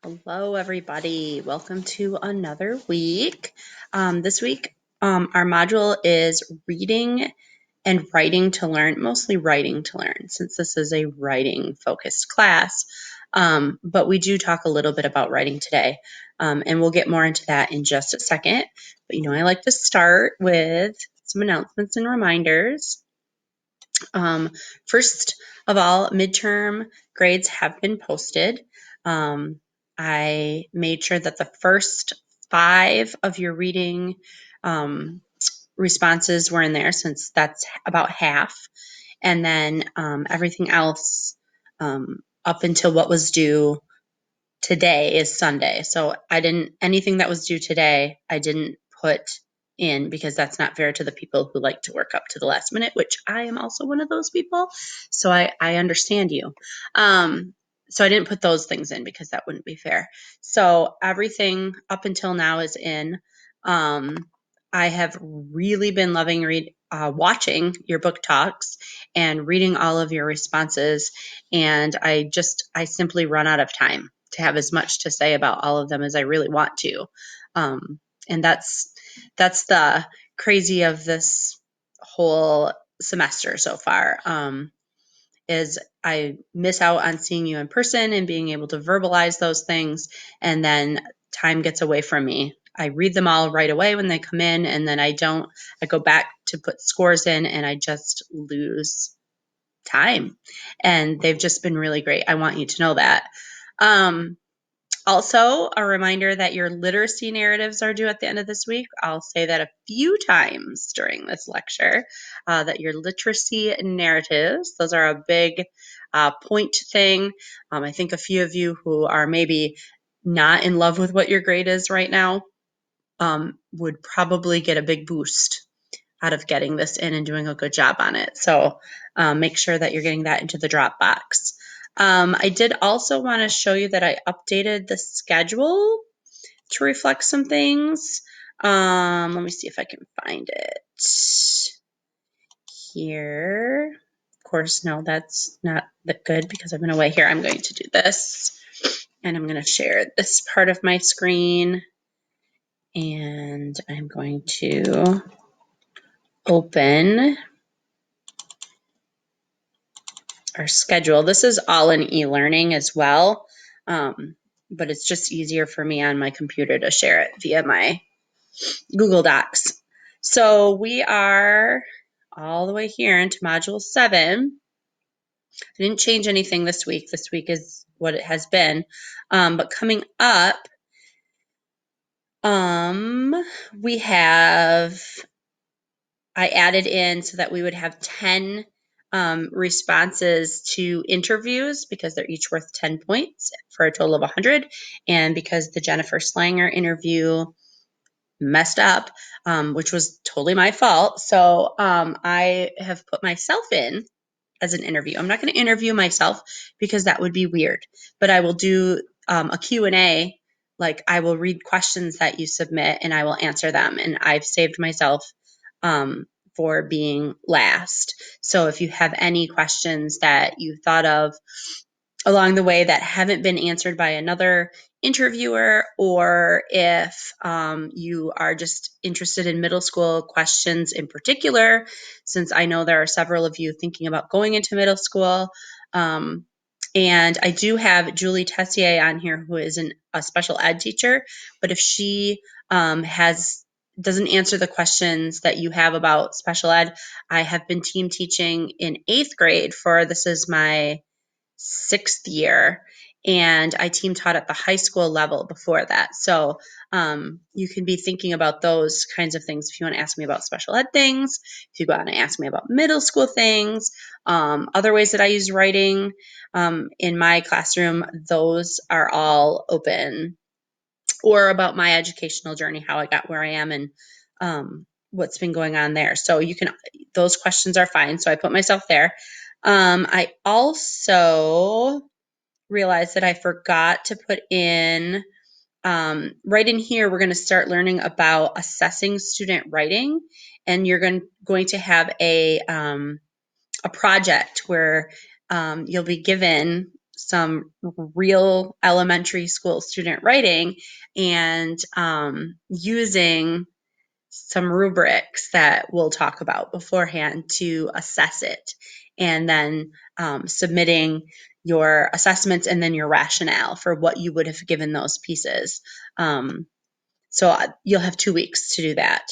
Hello, everybody. Welcome to another week. This week, our module is reading and writing to learn, mostly writing to learn, since this is a writing-focused class. But we do talk a little bit about writing today, and we'll get more into that in just a second. But I like to start with some announcements and reminders. First of all, midterm grades have been posted. I made sure that the first 5 of your reading responses were in there, since that's about half. And then everything else up until what was due today is Sunday. So anything that was due today, I didn't put in, because that's not fair to the people who like to work up to the last minute, which I am also one of those people. So I understand you. So I didn't put those things in because that wouldn't be fair. So everything up until now is in. I have really been loving watching your book talks and reading all of your responses. And I simply run out of time to have as much to say about all of them as I really want to. And that's the crazy of this whole semester so far, is I miss out on seeing you in person and being able to verbalize those things, and then time gets away from me. I read them all right away when they come in, and then I go back to put scores in, and I just lose time. And they've just been really great. I want you to know that. Also, a reminder that your literacy narratives are due at the end of this week. I'll say that a few times during this lecture, that your literacy narratives, those are a big point thing. I think a few of you who are maybe not in love with what your grade is right now would probably get a big boost out of getting this in and doing a good job on it. So make sure that you're getting that into the Dropbox. I did also want to show you that I updated the schedule to reflect some things. Let me see if I can find it here. Of course, no, that's not good because I've been away here. I'm going to do this, and I'm going to share this part of my screen, and I'm going to open our schedule. This is all in e-learning as well, but it's just easier for me on my computer to share it via my Google Docs. So we are all the way here into Module 7. I didn't change anything this week. This week is what it has been. But coming up, we have, I added in so that we would have 10 responses to interviews, because they're each worth 10 points for a total of 100. And because the Jennifer Slanger interview messed up, which was totally my fault. So I have put myself in as an interview. I'm not going to interview myself because that would be weird, but I will do a Q&A. Like, I will read questions that you submit and I will answer them. And I've saved myself for being last. So if you have any questions that you thought of along the way that haven't been answered by another interviewer, or if you are just interested in middle school questions in particular, since I know there are several of you thinking about going into middle school. And I do have Julie Tessier on here, who is a special ed teacher, but if she doesn't answer the questions that you have about special ed, I have been team teaching in 8th grade this is my 6th year, and I team taught at the high school level before that. So you can be thinking about those kinds of things if you want to ask me about special ed things, if you want to ask me about middle school things, other ways that I use writing in my classroom, those are all open, or about my educational journey, how I got where I am, and what's been going on there. So those questions are fine. So I put myself there. I also realized that I forgot to put in, right in here, we're going to start learning about assessing student writing. And you're going to have a project where you'll be given some real elementary school student writing and using some rubrics that we'll talk about beforehand to assess it, and then submitting your assessments and then your rationale for what you would have given those pieces. So you'll have 2 weeks to do that.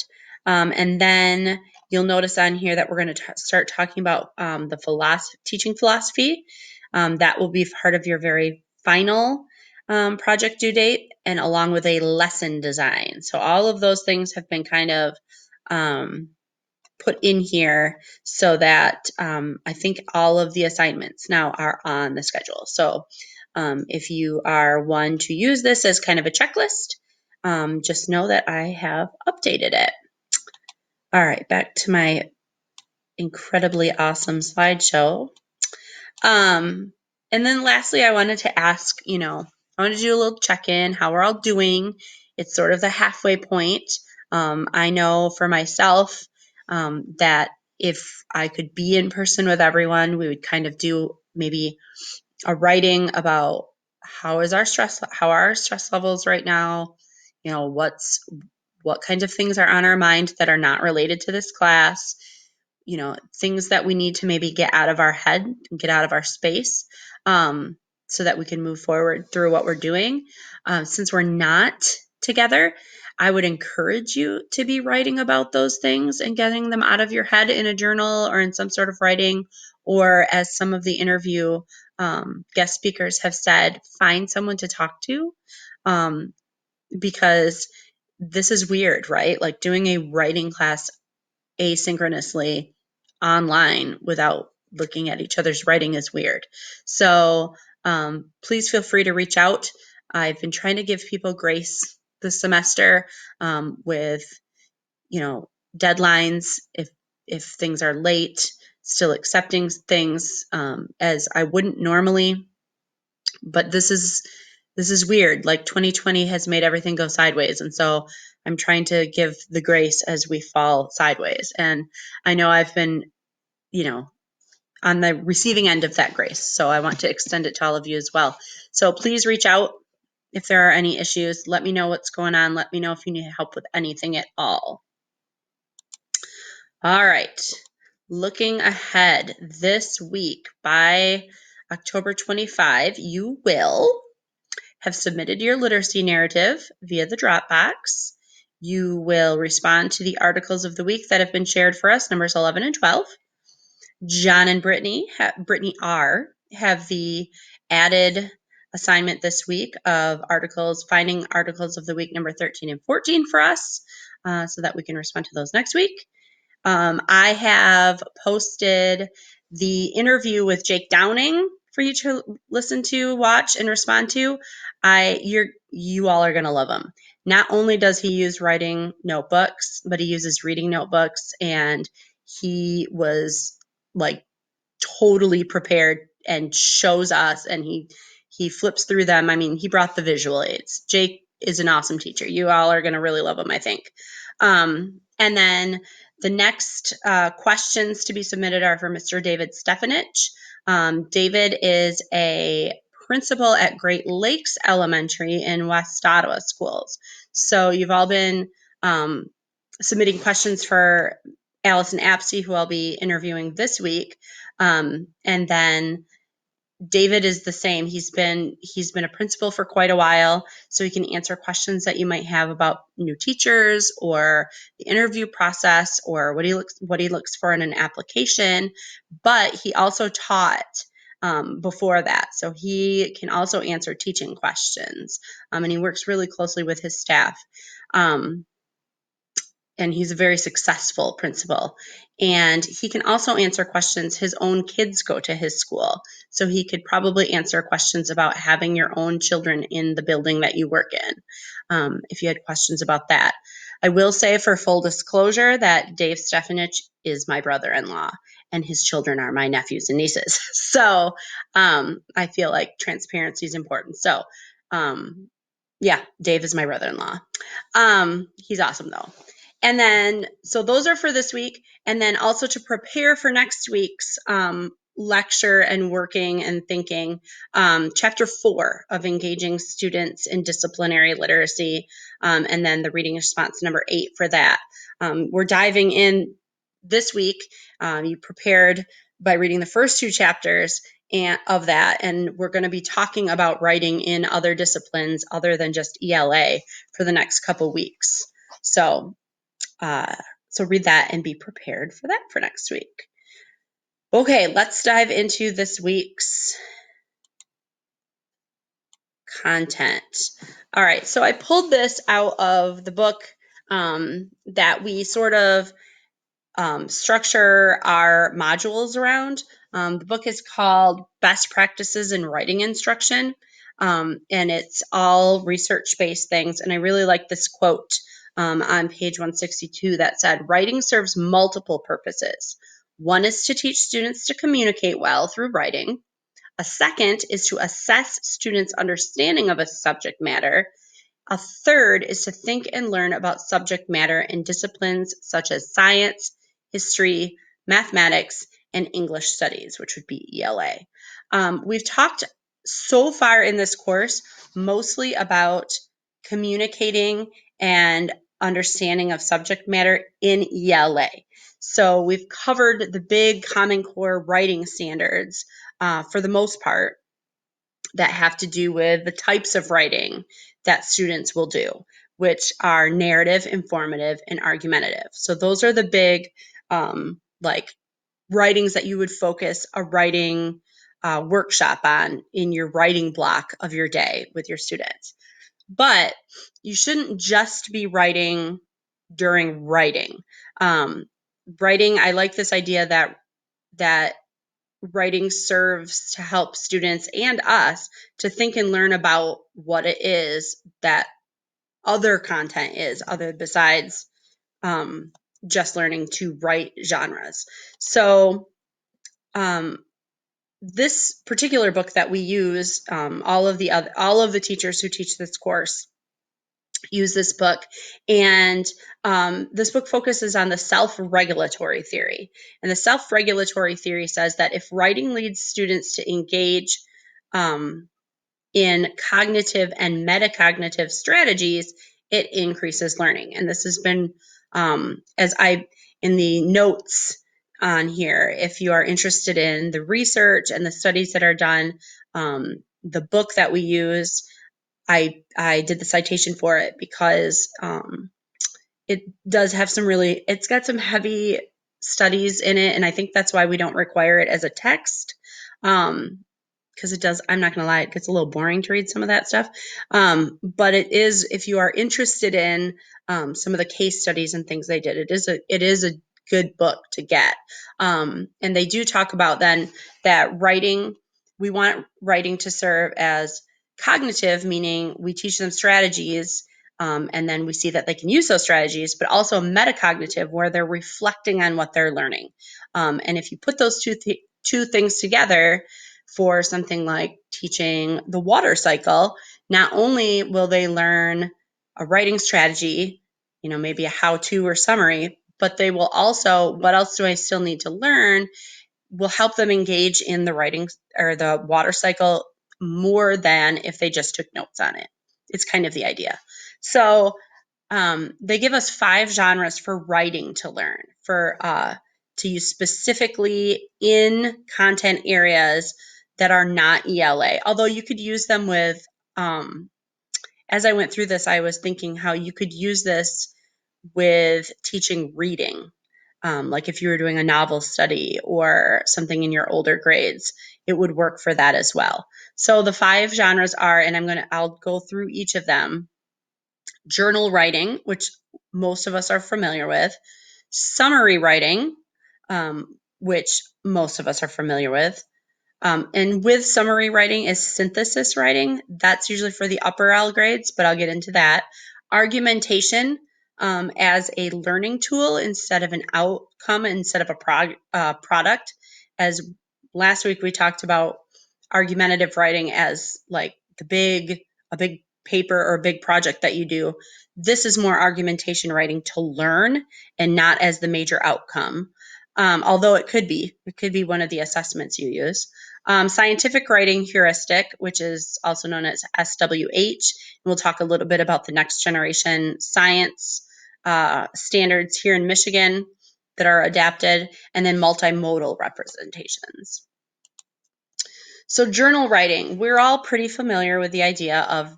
And then you'll notice on here that we're going to start talking about the teaching philosophy. That will be part of your very final project due date, and along with a lesson design. So all of those things have been kind of put in here so that I think all of the assignments now are on the schedule. So if you are one to use this as kind of a checklist, just know that I have updated it. All right, back to my incredibly awesome slideshow. And then lastly, I wanted to ask, I wanted to do a little check-in, how we're all doing. It's sort of the halfway point. I know for myself that if I could be in person with everyone, we would kind of do maybe a writing about how are our stress levels right now? What kinds of things are on our mind that are not related to this class? Things that we need to maybe get out of our head and get out of our space, so that we can move forward through what we're doing. Since we're not together, I would encourage you to be writing about those things and getting them out of your head in a journal or in some sort of writing, or as some of the interview guest speakers have said, find someone to talk to, because this is weird, right? Like doing a writing class asynchronously online without looking at each other's writing is weird. So please feel free to reach out. I've been trying to give people grace this semester with, deadlines. If things are late, still accepting things as I wouldn't normally. But this is weird. Like 2020 has made everything go sideways, and so I'm trying to give the grace as we fall sideways. And I know I've been, on the receiving end of that grace, so I want to extend it to all of you as well. So please reach out if there are any issues. Let me know what's going on. Let me know if you need help with anything at all. All right. Looking ahead this week, by October 25, you will have submitted your literacy narrative via the Dropbox. You will respond to the articles of the week that have been shared for us, numbers 11 and 12. John and Brittany R. have the added assignment this week of finding articles of the week number 13 and 14 for us, so that we can respond to those next week. I have posted the interview with Jake Downing for you to listen to, watch, and respond to. You all are going to love him. Not only does he use writing notebooks, but he uses reading notebooks, and he was like totally prepared and shows us, and he flips through them. I mean, he brought the visual aids. Jake is an awesome teacher. You all are going to really love him, I think. And then the next questions to be submitted are for Mr. David Stefanich. David is a principal at Great Lakes Elementary in West Ottawa schools. So you've all been submitting questions for Allison Apsey, who I'll be interviewing this week. And then David is the same. He's been a principal for quite a while, so he can answer questions that you might have about new teachers or the interview process or what he looks for in an application. But he also taught before that, so he can also answer teaching questions. And he works really closely with his staff. And he's a very successful principal. And he can also answer questions. His own kids go to his school, so he could probably answer questions about having your own children in the building that you work in, if you had questions about that. I will say, for full disclosure, that Dave Stefanich is my brother-in-law, and his children are my nephews and nieces. So I feel like transparency is important. So yeah, Dave is my brother-in-law. He's awesome though. And then, so those are for this week. And then also to prepare for next week's lecture and working and thinking, chapter 4 of engaging students in disciplinary literacy, and then the reading response number 8 for that. We're diving in this week. You prepared by reading the first 2 chapters of that, and we're going to be talking about writing in other disciplines other than just ELA for the next couple weeks. So read that and be prepared for that for next week. Okay, let's dive into this week's content. All right, so I pulled this out of the book that we sort of structure our modules around. The book is called Best Practices in Writing Instruction, and it's all research-based things. And I really like this quote on page 162 that said, "Writing serves multiple purposes. One is to teach students to communicate well through writing. A second is to assess students' understanding of a subject matter. A third is to think and learn about subject matter in disciplines such as science, history, mathematics, and English studies," which would be ELA. We've talked so far in this course mostly about communicating and understanding of subject matter in ELA. So we've covered the big Common Core writing standards for the most part that have to do with the types of writing that students will do, which are narrative, informative, and argumentative. So those are the big like writings that you would focus a writing workshop on in your writing block of your day with your students. But you shouldn't just be writing during writing. Writing, I like this idea that writing serves to help students and us to think and learn about what it is that other content is, other besides just learning to write genres. So this particular book that we use, all of the teachers who teach this course use this book, and this book focuses on the self-regulatory theory. And the self-regulatory theory says that if writing leads students to engage in cognitive and metacognitive strategies, it increases learning. And this has been, in the notes on here, if you are interested in the research and the studies that are done, the book that we use, I did the citation for it because it does have it's got some heavy studies in it, and I think that's why we don't require it as a text. Because it does, I'm not going to lie, it gets a little boring to read some of that stuff. But it is, if you are interested in some of the case studies and things they did, it is a good book to get. And they do talk about then that we want writing to serve as cognitive, meaning we teach them strategies, and then we see that they can use those strategies, but also metacognitive, where they're reflecting on what they're learning. And if you put those two things together for something like teaching the water cycle, not only will they learn a writing strategy, maybe a how-to or summary, but they will also, what else do I still need to learn, will help them engage in the writing or the water cycle more than if they just took notes on it. It's kind of the idea. So they give us 5 genres for writing to learn, to use specifically in content areas that are not ELA. Although you could use them with, as I went through this, I was thinking how you could use this with teaching reading. Like if you were doing a novel study or something in your older grades, it would work for that as well. So the 5 genres are, and I'll go through each of them. Journal writing, which most of us are familiar with. Summary writing, which most of us are familiar with. And with summary writing is synthesis writing. That's usually for the upper L grades, but I'll get into that. Argumentation, as a learning tool instead of an outcome, instead of a product. As last week we talked about argumentative writing as like a big paper or a big project that you do. This is more argumentation writing to learn and not as the major outcome. although it could be one of the assessments you use. Scientific writing heuristic, which is also known as SWH. We'll talk a little bit about the next generation science standards here in Michigan that are adapted, and then multimodal representations. So journal writing, we're all pretty familiar with the idea of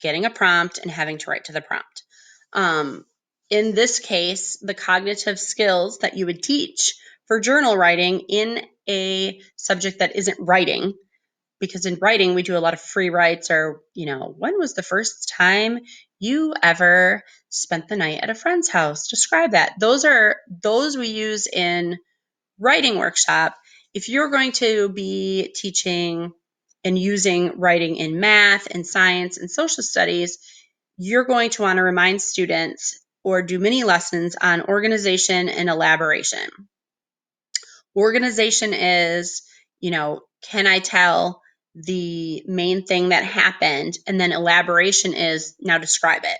getting a prompt and having to write to the prompt. In this case, the cognitive skills that you would teach for journal writing in a subject that isn't writing, because in writing we do a lot of free writes, or, when was the first time you ever spent the night at a friend's house? Describe that. Those we use in writing workshop. If you're going to be teaching and using writing in math and science and social studies, you're going to want to remind students or do mini lessons on organization and elaboration. Organization is, can I tell the main thing that happened? And then elaboration is, now describe it.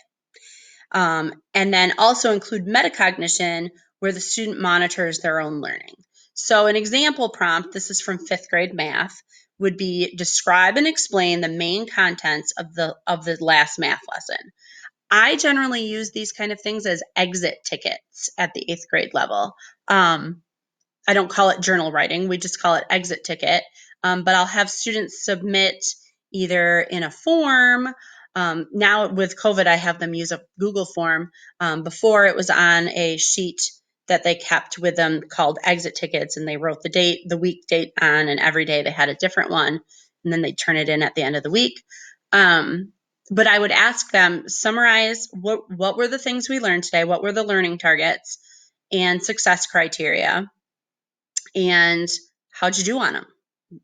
And then also include metacognition, where the student monitors their own learning. So an example prompt, this is from 5th grade math, would be describe and explain the main contents of the last math lesson. I generally use these kind of things as exit tickets at the 8th grade level. I don't call it journal writing. We just call it exit ticket. But I'll have students submit either in a form. Now with COVID, I have them use a Google form. Before it was on a sheet that they kept with them called exit tickets, and they wrote the date, the week date on, and every day they had a different one, and then they turn it in at the end of the week. But I would ask them, summarize what were the things we learned today, what were the learning targets and success criteria, and how'd you do on them?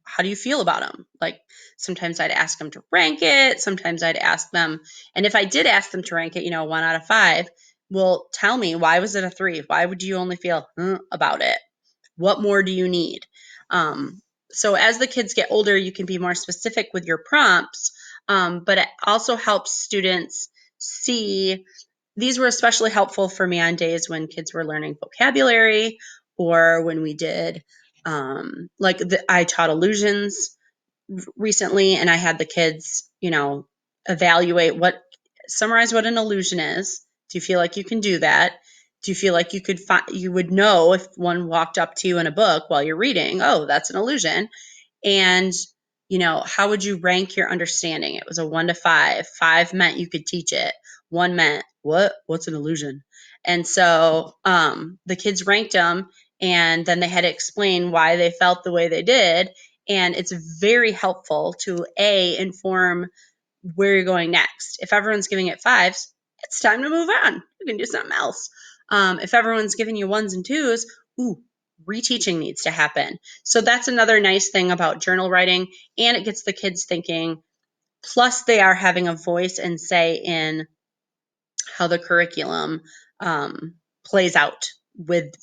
How do you feel about them? Like, sometimes I'd ask them to rank it. Sometimes I'd ask them, and if I did ask them to rank it, 1 out of 5, well, tell me, why was it a 3? Why would you only feel about it? What more do you need? So as the kids get older, you can be more specific with your prompts, but it also helps students see. These were especially helpful for me on days when kids were learning vocabulary, or when we did, I taught illusions recently, and I had the kids, evaluate summarize what an illusion is. Do you feel like you can do that? Do you feel like you would know if one walked up to you in a book while you're reading, oh, that's an illusion? And, how would you rank your understanding? It was a 1 to 5. 5 meant you could teach it. 1 meant, what's an illusion? And so the kids ranked them, and then they had to explain why they felt the way they did. And it's very helpful to inform where you're going next. If everyone's giving it 5s, it's time to move on. You can do something else. If everyone's giving you 1s and 2s, reteaching needs to happen. So that's another nice thing about journal writing, and it gets the kids thinking. Plus, they are having a voice and say in how the curriculum plays out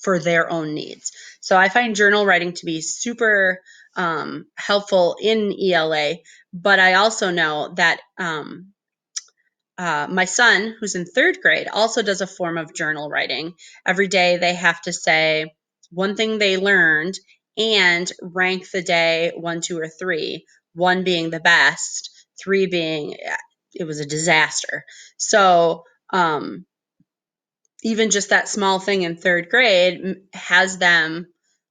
for their own needs. So I find journal writing to be super helpful in ELA, but I also know that my son, who's in 3rd grade, also does a form of journal writing. Every day they have to say one thing they learned and rank the day 1, 2, or 3, 1 being the best, 3 being it was a disaster. So even just that small thing in 3rd grade has them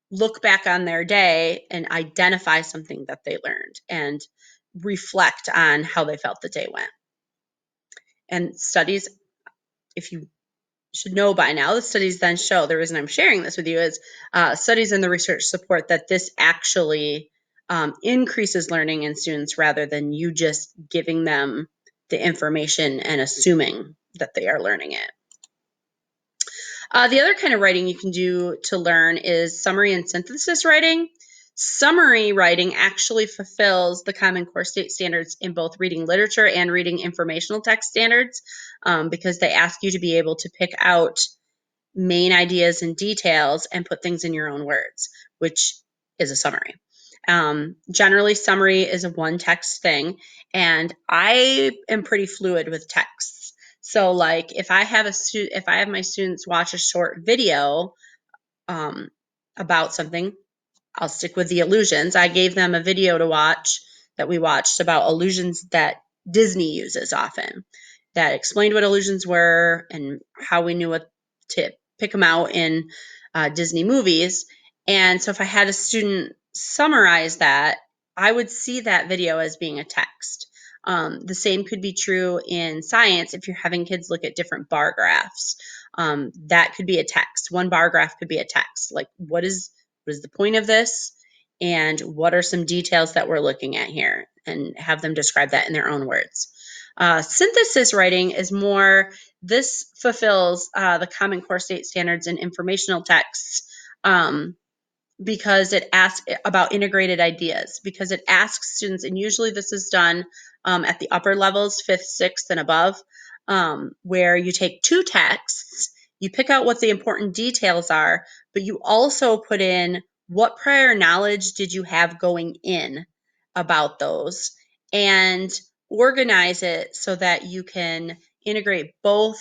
look back on their day and identify something that they learned and reflect on how they felt the day went. And studies, if you should know by now, the studies then show, the reason I'm sharing this with you is studies and the research support that this actually increases learning in students, rather than you just giving them the information and assuming that they are learning it. The other kind of writing you can do to learn is summary and synthesis writing. Summary writing actually fulfills the Common Core State standards in both reading literature and reading informational text standards, because they ask you to be able to pick out main ideas and details and put things in your own words, which is a summary. Generally, summary is a one text thing, and I am pretty fluid with texts. So, like, if I have my students watch a short video, about something. I'll stick with the illusions. I gave them a video to watch that we watched about illusions that Disney uses often, that explained what illusions were and how we knew what to pick them out in Disney movies. And so if I had a student summarize that, I would see that video as being a text. The same could be true in science if you're having kids look at different bar graphs. That could be a text. One bar graph could be a text, like what is the point of this, and what are some details that we're looking at here, and have them describe that in their own words. Synthesis writing is more, this fulfills the Common Core State Standards in informational texts, because it asks about integrated ideas, because it asks students, and usually this is done at the upper levels, 5th, 6th, and above, where you take two texts, you pick out what the important details are, but you also put in what prior knowledge did you have going in about those, and organize it so that you can integrate both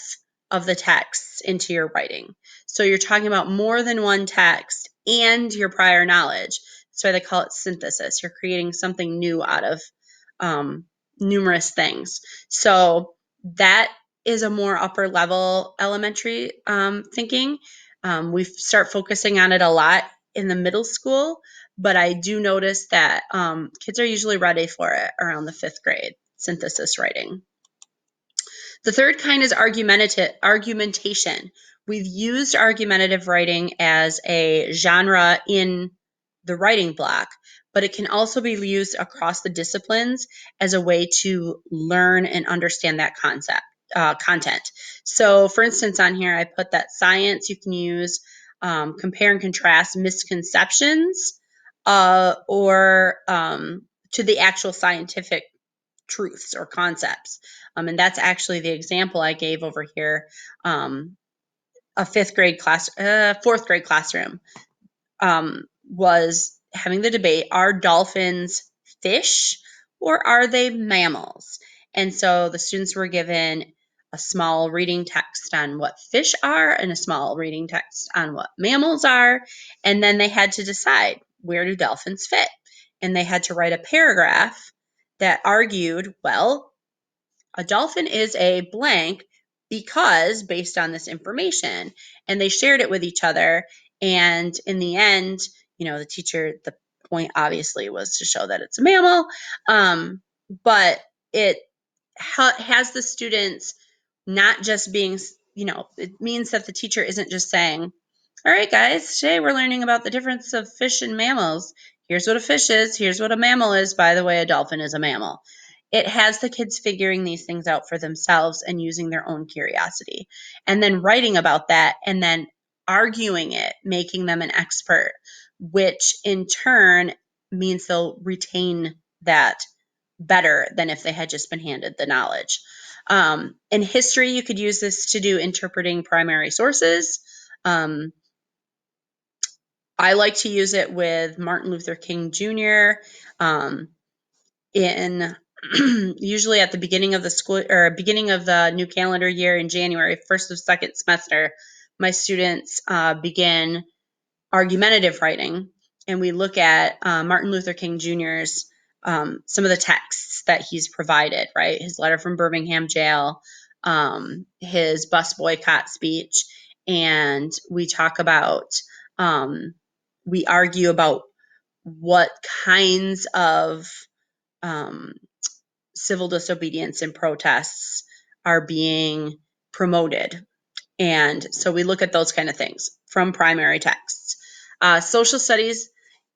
of the texts into your writing. So you're talking about more than one text and your prior knowledge. That's why they call it synthesis. You're creating something new out of numerous things. So that is a more upper level elementary thinking. We start focusing on it a lot in the middle school, but I do notice that kids are usually ready for it around the 5th grade, synthesis writing. The third kind is argumentation. We've used argumentative writing as a genre in the writing block, but it can also be used across the disciplines as a way to learn and understand that content. So for instance, on here, I put that science, you can use compare and contrast misconceptions or to the actual scientific truths or concepts. And that's actually the example I gave over here. A 4th grade classroom was having the debate, are dolphins fish or are they mammals? And so the students were given a small reading text on what fish are and a small reading text on what mammals are. And then they had to decide, where do dolphins fit? And they had to write a paragraph that argued, well, a dolphin is a blank because based on this information, and they shared it with each other. And in the end, the point obviously was to show that it's a mammal. But it has the students not just being, it means that the teacher isn't just saying, all right, guys, today we're learning about the difference of fish and mammals. Here's what a fish is. Here's what a mammal is. By the way, a dolphin is a mammal. It has the kids figuring these things out for themselves and using their own curiosity, and then writing about that, and then arguing it, making them an expert, which in turn means they'll retain that better than if they had just been handed the knowledge. In history, you could use this to do interpreting primary sources. I like to use it with Martin Luther King Jr. In usually at the beginning of the school or beginning of the new calendar year in January, first or second semester, my students begin argumentative writing, and we look at Martin Luther King Jr.'s some of the texts that he's provided, right? His letter from Birmingham jail, his bus boycott speech, and we talk about, we argue about what kinds of civil disobedience and protests are being promoted. And so we look at those kind of things from primary texts. Social studies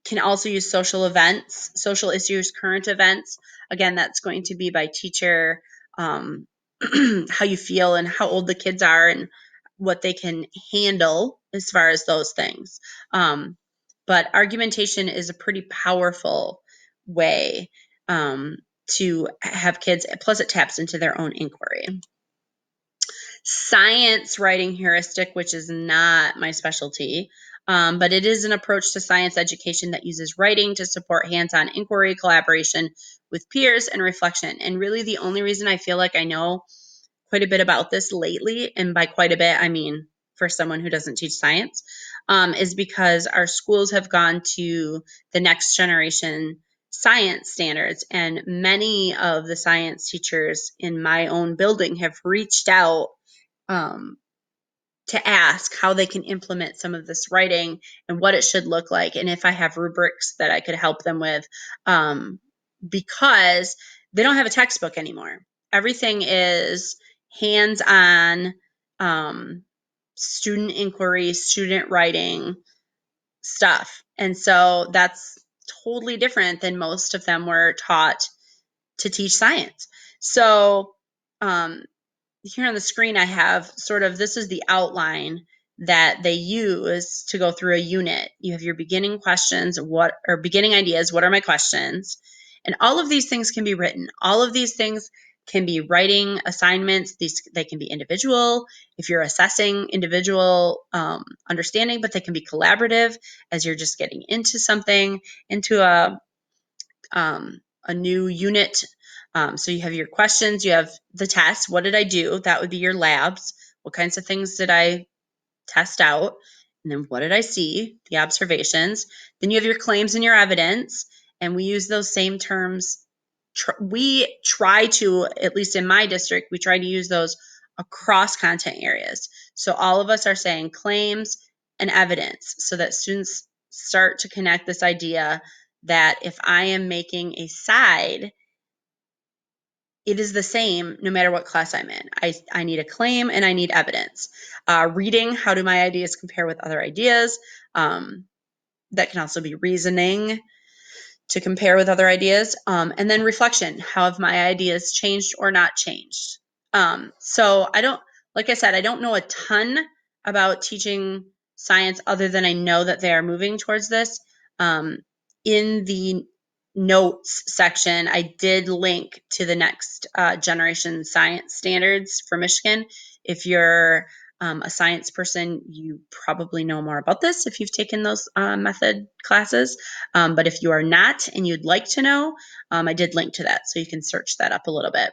can also use social events, social issues, current events. Again, that's going to be by teacher, how you feel and how old the kids are and what they can handle as far as those things. But argumentation is a pretty powerful way to have kids, plus it taps into their own inquiry. Science writing heuristic, which is not my specialty, but it is an approach to science education that uses writing to support hands-on inquiry, collaboration with peers, and reflection. And really the only reason I feel like I know quite a bit about this lately, and by quite a bit, I mean for someone who doesn't teach science, is because our schools have gone to the next generation science standards, and many of the science teachers in my own building have reached out to ask how they can implement some of this writing and what it should look like, and if I have rubrics that I could help them with, because they don't have a textbook anymore. Everything is hands-on, student inquiry, student writing stuff. And so that's totally different than most of them were taught to teach science. So here on the screen, I have sort of, this is the outline that they use to go through a unit. You have your beginning questions, beginning ideas, what are my questions? And all of these things can be written. All of these things can be writing assignments. They can be individual if you're assessing individual understanding, but they can be collaborative as you're just getting into something, into a new unit. So you have your questions, you have the test. What did I do? That would be your labs. What kinds of things did I test out? And then what did I see? The observations. Then you have your claims and your evidence. And we use those same terms. We try to, at least in my district, we try to use those across content areas. So all of us are saying claims and evidence so that students start to connect this idea that if I am making a side, it is the same no matter what class I'm in. I need a claim and I need evidence. Reading, how do my ideas compare with other ideas? That can also be reasoning to compare with other ideas. And then reflection, how have my ideas changed or not changed? So like I said, I don't know a ton about teaching science other than I know that they are moving towards this. In the notes section, I did link to the next generation science standards for Michigan. If you're a science person, you probably know more about this if you've taken those method classes. But if you are not and you'd like to know, I did link to that, so you can search that up a little bit.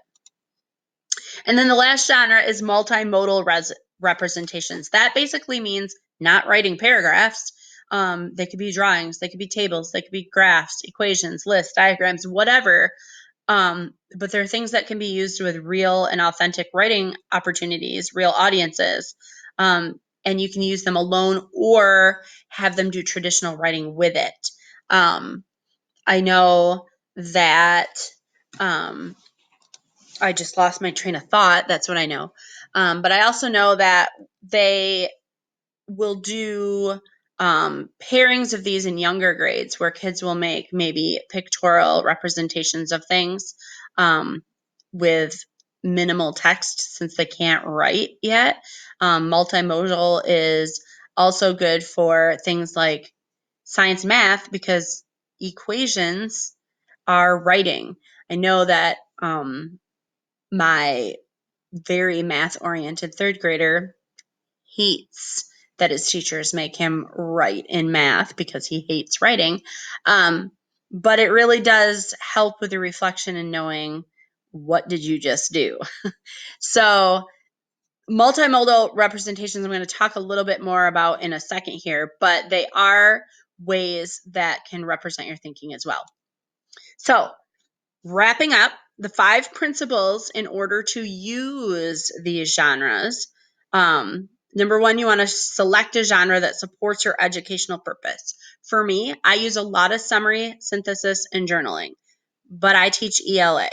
And then the last genre is multimodal representations. That basically means not writing paragraphs. They could be drawings, they could be tables, they could be graphs, equations, lists, diagrams, whatever. But there are things that can be used with real and authentic writing opportunities, real audiences. And you can use them alone or have them do traditional writing with it. I know that I just lost my train of thought. That's what I know. But I also know that they will do pairings of these in younger grades where kids will make maybe pictorial representations of things with minimal text since they can't write yet. Multimodal is also good for things like science math because equations are writing. I know that my very math oriented third grader hates that his teachers make him write in math because he hates writing. But it really does help with the reflection and knowing what did you just do. So multimodal representations I'm going to talk a little bit more about in a second here, but they are ways that can represent your thinking as well. So wrapping up, the 5 principles in order to use these genres. Number 1, you want to select a genre that supports your educational purpose. For me, I use a lot of summary, synthesis, and journaling, but I teach ELA.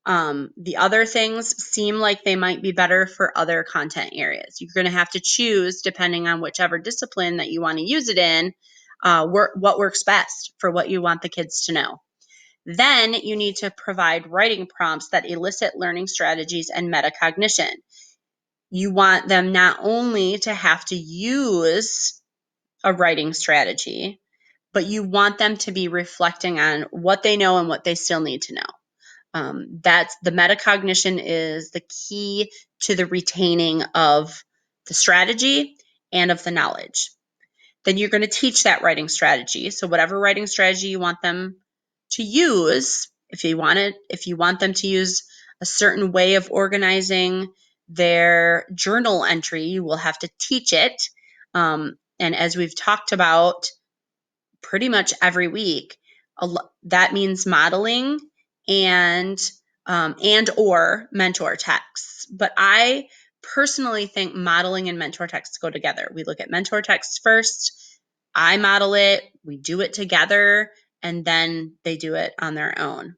The other things seem like they might be better for other content areas. You're going to have to choose, depending on whichever discipline that you want to use it in, what works best for what you want the kids to know. Then you need to provide writing prompts that elicit learning strategies and metacognition. You want them not only to have to use a writing strategy, but you want them to be reflecting on what they know and what they still need to know. That's the metacognition is the key to the retaining of the strategy and of the knowledge. Then you're going to teach that writing strategy. So whatever writing strategy you want them to use, if you want them to use a certain way of organizing their journal entry. You will have to teach it. And as we've talked about pretty much every week, that means modeling and or mentor texts. But I personally think modeling and mentor texts go together. We look at mentor texts first, I model it, we do it together, and then they do it on their own.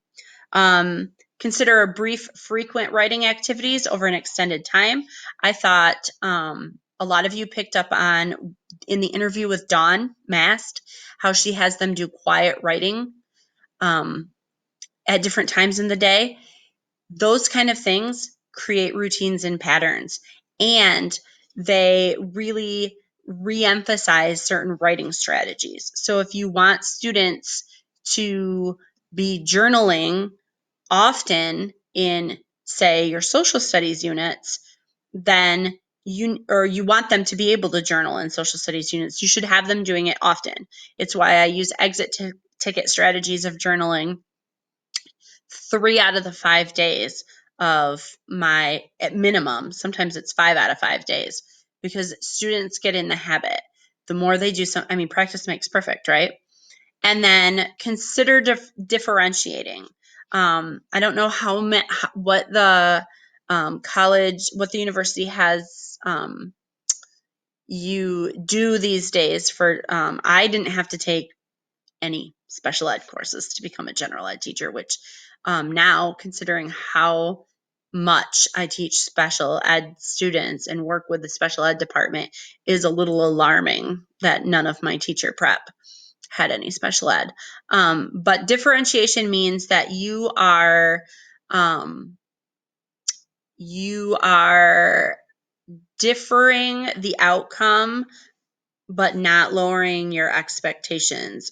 Consider a brief, frequent writing activities over an extended time. I thought a lot of you picked up on in the interview with Dawn Mast how she has them do quiet writing at different times in the day. Those kind of things create routines and patterns, and they really re-emphasize certain writing strategies. So if you want students to be journaling often in, say, your social studies units, then you want them to be able to journal in social studies units, you should have them doing it often. It's why I use exit ticket strategies of journaling 3 out of the 5 days of my, at minimum, sometimes it's 5 out of 5 days, because students get in the habit. The more they do practice makes perfect, right? And then consider differentiating. I don't know what the what the university has you do these days for. I didn't have to take any special ed courses to become a general ed teacher, which now, considering how much I teach special ed students and work with the special ed department, is a little alarming that none of my teacher prep had any special ed. But differentiation means that you are differing the outcome, but not lowering your expectations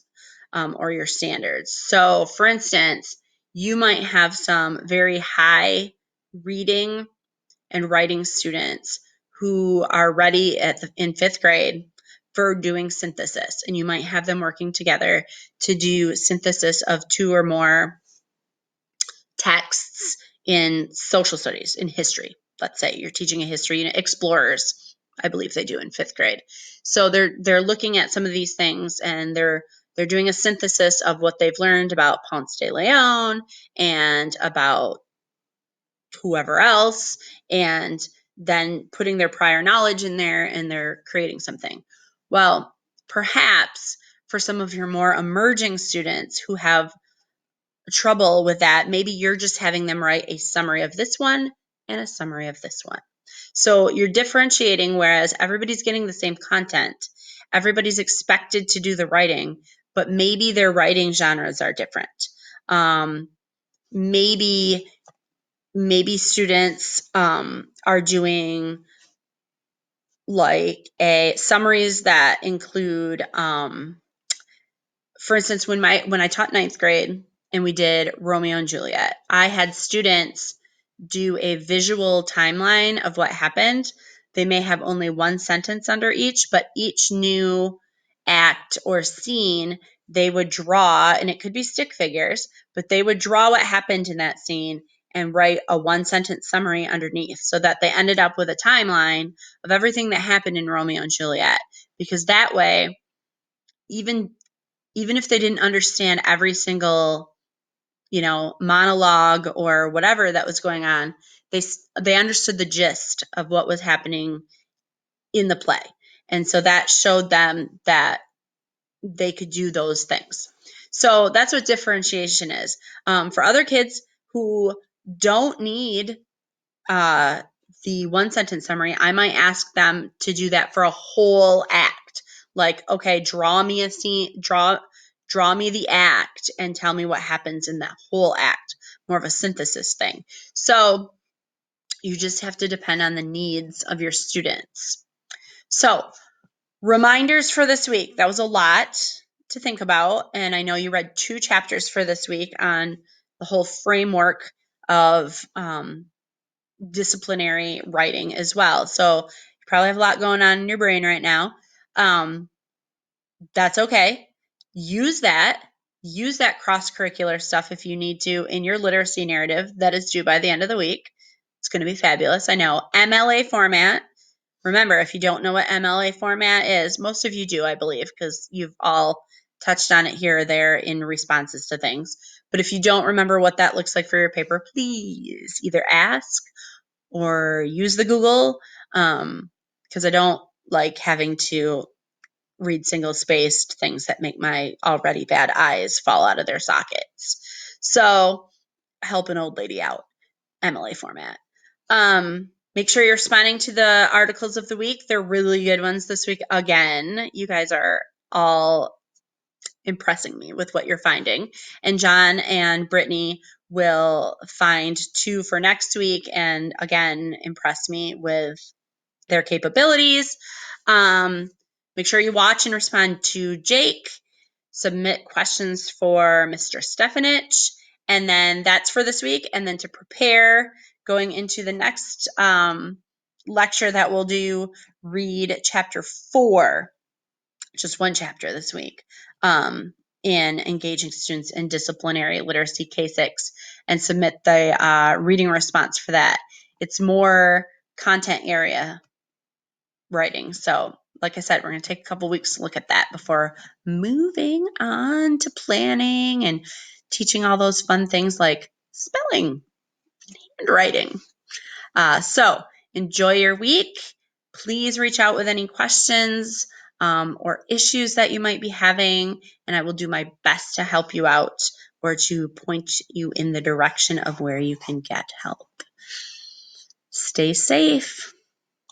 or your standards. So, for instance, you might have some very high reading and writing students who are ready in 5th grade for doing synthesis, and you might have them working together to do synthesis of 2 or more texts in social studies, in history. Let's say you're teaching a history unit, explorers, I believe they do in 5th grade. So they're looking at some of these things, and they're doing a synthesis of what they've learned about Ponce de Leon and about whoever else, and then putting their prior knowledge in there, and they're creating something. Well, perhaps for some of your more emerging students who have trouble with that, maybe you're just having them write a summary of this one and a summary of this one. So you're differentiating, whereas everybody's getting the same content. Everybody's expected to do the writing, but maybe their writing genres are different. Maybe students are doing like summaries that include for instance, when I taught 9th grade and we did Romeo and Juliet, I had students do a visual timeline of what happened. They may have only one sentence under each, but each new act or scene they would draw, and it could be stick figures, but they would draw what happened in that scene and write a 1-sentence summary underneath, so that they ended up with a timeline of everything that happened in Romeo and Juliet. Because that way, even if they didn't understand every single monologue or whatever that was going on, they understood the gist of what was happening in the play. And so that showed them that they could do those things. So that's what differentiation is. For other kids who don't need the 1-sentence summary, I might ask them to do that for a whole act. Like, okay, draw me a scene, draw me the act and tell me what happens in that whole act. More of a synthesis thing. So you just have to depend on the needs of your students. So reminders for this week. That was a lot to think about. And I know you read 2 chapters for this week on the whole framework of disciplinary writing as well. So you probably have a lot going on in your brain right now. That's okay. Use that cross-curricular stuff if you need to in your literacy narrative that is due by the end of the week. It's going to be fabulous. I know. MLA format. Remember, if you don't know what MLA format is, most of you do, I believe, because you've all touched on it here or there in responses to things. But if you don't remember what that looks like for your paper, please either ask or use the Google, because I don't like having to read single spaced things that make my already bad eyes fall out of their sockets. So help an old lady out. MLA format. Make sure you're responding to the articles of the week. They're really good ones this week. Again, you guys are all impressing me with what you're finding. And John and Brittany will find 2 for next week and again impress me with their capabilities. Make sure you watch and respond to Jake. Submit questions for Mr. Stefanich. And then that's for this week. And then to prepare going into the next lecture that we'll do, read chapter 4, just one chapter this week, in engaging students in disciplinary literacy K6, and submit the reading response for that. It's more content area writing. So, like I said, we're going to take a couple weeks to look at that before moving on to planning and teaching all those fun things like spelling and writing. So, enjoy your week. Please reach out with any questions or issues that you might be having, and I will do my best to help you out or to point you in the direction of where you can get help. Stay safe.